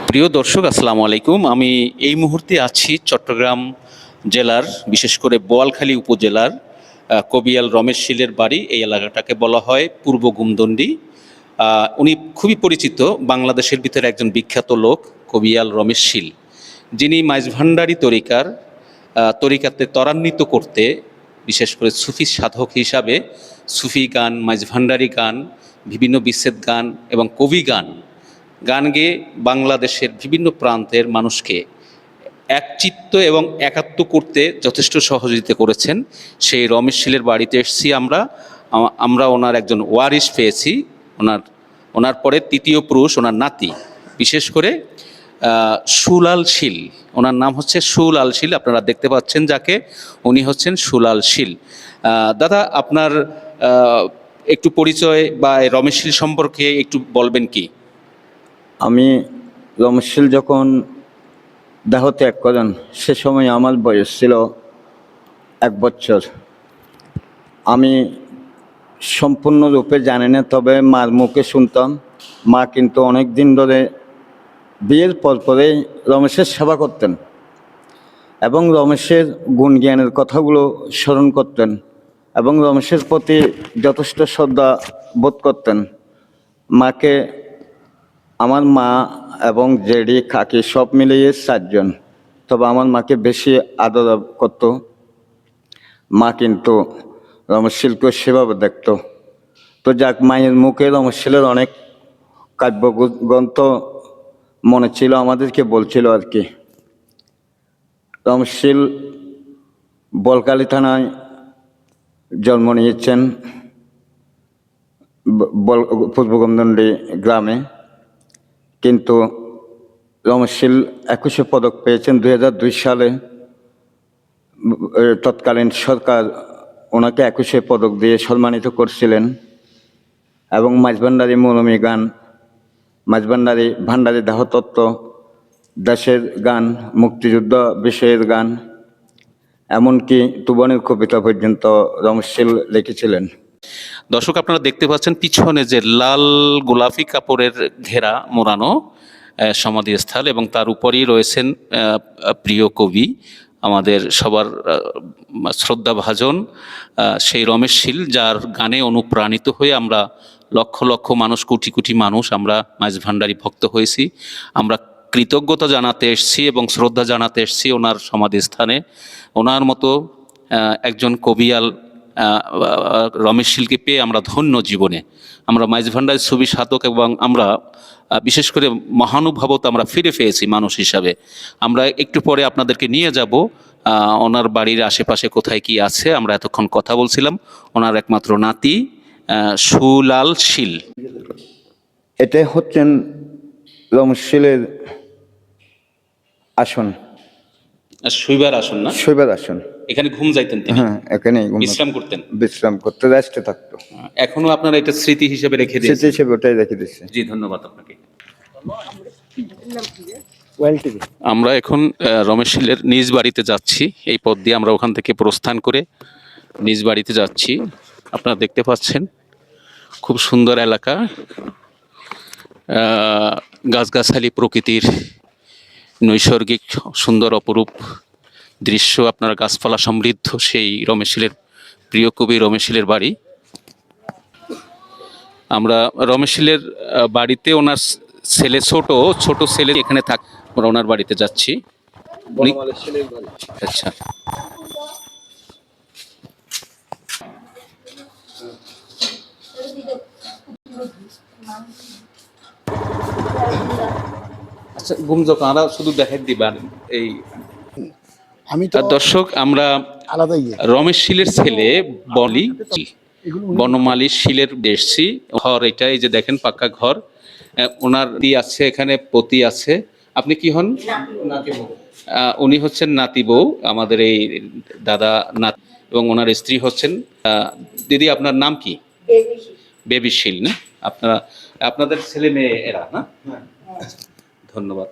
প্রিয় দর্শক, আসসালামু আলাইকুম। আমি এই মুহূর্তে আছি চট্টগ্রাম জেলার, বিশেষ করে বোয়ালখালী উপজেলার কবিয়াল রমেশ শীলের বাড়ি। এই এলাকাটাকে বলা হয় পূর্ব গুমদণ্ডী। উনি খুবই পরিচিত, বাংলাদেশের ভিতরে একজন বিখ্যাত লোক কবিয়াল রমেশ শীল, যিনি মাইজভান্ডারী তরিকাতে ত্বরান্বিত করতে, বিশেষ করে সুফি সাধক হিসাবে সুফি গান, মাইজভান্ডারী গান, বিভিন্ন বিচ্ছেদ গান এবং কবি গান গেয়ে বাংলাদেশের বিভিন্ন প্রান্তের মানুষকে একচিত্ত এবং একাত্ম করতে যথেষ্ট সহযোগিতা করেছেন। সেই রমেশ শীলের বাড়িতে এসেছি আমরা ওনার একজন ওয়ারিশ পেয়েছি, ওনার পরে তৃতীয় পুরুষ, ওনার নাতি, বিশেষ করে সুলাল শীল। ওনার নাম হচ্ছে সুলাল শীল, আপনারা দেখতে পাচ্ছেন যাকে, উনি হচ্ছেন সুলাল শীল। দাদা, আপনার একটু পরিচয় বা রমেশ শীল সম্পর্কে একটু বলবেন কি? আমি রমেশ শীল যখন দেহ ত্যাগ করেন সে সময় আমার বয়স ছিল 1 বছর। আমি সম্পূর্ণরূপে জানি না, তবে মার মুখে শুনতাম। মা কিন্তু অনেক দিন ধরে বিয়ের পরেই রমেশের সেবা করতেন এবং রমেশের গুণ জ্ঞানের কথাগুলো স্মরণ করতেন এবং রমেশের প্রতি যথেষ্ট শ্রদ্ধা বোধ করতেন। মাকে, আমার মা এবং জেডি কাকি সব মিলিয়ে 4 জন, তবে আমার মাকে বেশি আদর করত। মা কিন্তু রমেশ শীলকে সেভাবে দেখত। তো যাক, মায়ের মুখে রমেশ শীলের অনেক কাব্যগ্রন্থ মনে ছিল, আমাদেরকে বলছিল আর কি। রমেশ শীল বোয়ালখালী থানায় জন্ম নিয়েছেন, পূর্ব গুমদণ্ডী গ্রামে। কিন্তু রমেশ শীল 21শে পদক পেয়েছেন 2002 সালে। তৎকালীন সরকার ওনাকে 21শে পদক দিয়ে সম্মানিত করছিলেন। এবং মাইজভান্ডারী মৌলমী গান, ভান্ডারী দেহতত্ত্ব, দেশের গান, মুক্তিযুদ্ধ বিষয়ের গান, এমনকি তুবনের কবিতা পর্যন্ত রমেশ শীল লিখেছিলেন। দর্শক, আপনারা দেখতে পাচ্ছেন পিছনে যে লাল গোলাপি কাপড়ের ঘেরা মোড়ানো সমাধিস্থল, এবং তার উপরেই রয়েছেন প্রিয় কবি, আমাদের সবার শ্রদ্ধাভাজন সেই রমেশ শীল, যার গানে অনুপ্রাণিত হয়ে আমরা লক্ষ লক্ষ মানুষ, কোটি কোটি মানুষ আমরা মাইজভান্ডারী ভক্ত হয়েছি। আমরা কৃতজ্ঞতা জানাতে এসেছি এবং শ্রদ্ধা জানাতে এসেছি ওনার সমাধিস্থানে। ওনার মতো একজন কবিয়াল রমেশ শীলকে পেয়ে আমরা ধন্য জীবনে। আমরা মাইজভান্ডারী সুফি সাধক এবং আমরা বিশেষ করে মহানুভবতা আমরা ফিরে পেয়েছি মানুষ হিসাবে। আমরা একটু পরে আপনাদেরকে নিয়ে যাব ওনার বাড়ির আশেপাশে কোথায় কি আছে। আমরা এতক্ষণ কথা বলছিলাম ওনার একমাত্র নাতি সুলাল শীল। এটা হচ্ছেন রমেশ শীলের আসন, শৈবার আসন না? শৈবার আসন। এখানে ঘুম যাইতেন তিনি? হ্যাঁ, এখানে বিশ্রাম করতে রেস্টে থাকতো। এখনো আপনারা এটা স্মৃতি হিসেবে রেখে দিয়েছেন? স্মৃতি হিসেবে ওটাই রেখে দিচ্ছে। জি, ধন্যবাদ আপনাকে। আমরা এখন রমেশ শীলের নিজ বাড়িতে যাচ্ছি। এই পথ দিয়ে আমরা ওখান থেকে প্রস্থান করে নিজ বাড়িতে যাচ্ছি। আপনারা দেখতে পাচ্ছেন খুব সুন্দর এলাকা, গাছগাছালি, প্রকৃতির নৈসর্গিক সুন্দর অপরূপ দৃশ্য, আপনার গাছপালা সমৃদ্ধ সেই রমেশ শীলের, প্রিয় কবি রমেশ শীলের বাড়ি। আমরা রমেশ শীলের বাড়িতে, ওনার ছেলে, ছোট ছেলে এখানে থাক, আমরা ওনার বাড়িতে যাচ্ছি। আচ্ছা, আচ্ছা, গুমজক আমরা শুধু দেখাই দিবার এই। আমি তো দর্শক, আমরা রমেশ শীলের ছেলে বনমালী শীলের এসছি। ঘর এটা, এই যে দেখেন পাক্কা ঘর। ওনার আছে, এখানে পতি আছে। আপনি কি হন? উনি হচ্ছেন নাতি বউ, আমাদের এই দাদা নাতি, এবং ওনার স্ত্রী হচ্ছেন দিদি। আপনার নাম কি? বেবি শীল না? আপনাদের ছেলে মেয়ে এরা না? ধন্যবাদ।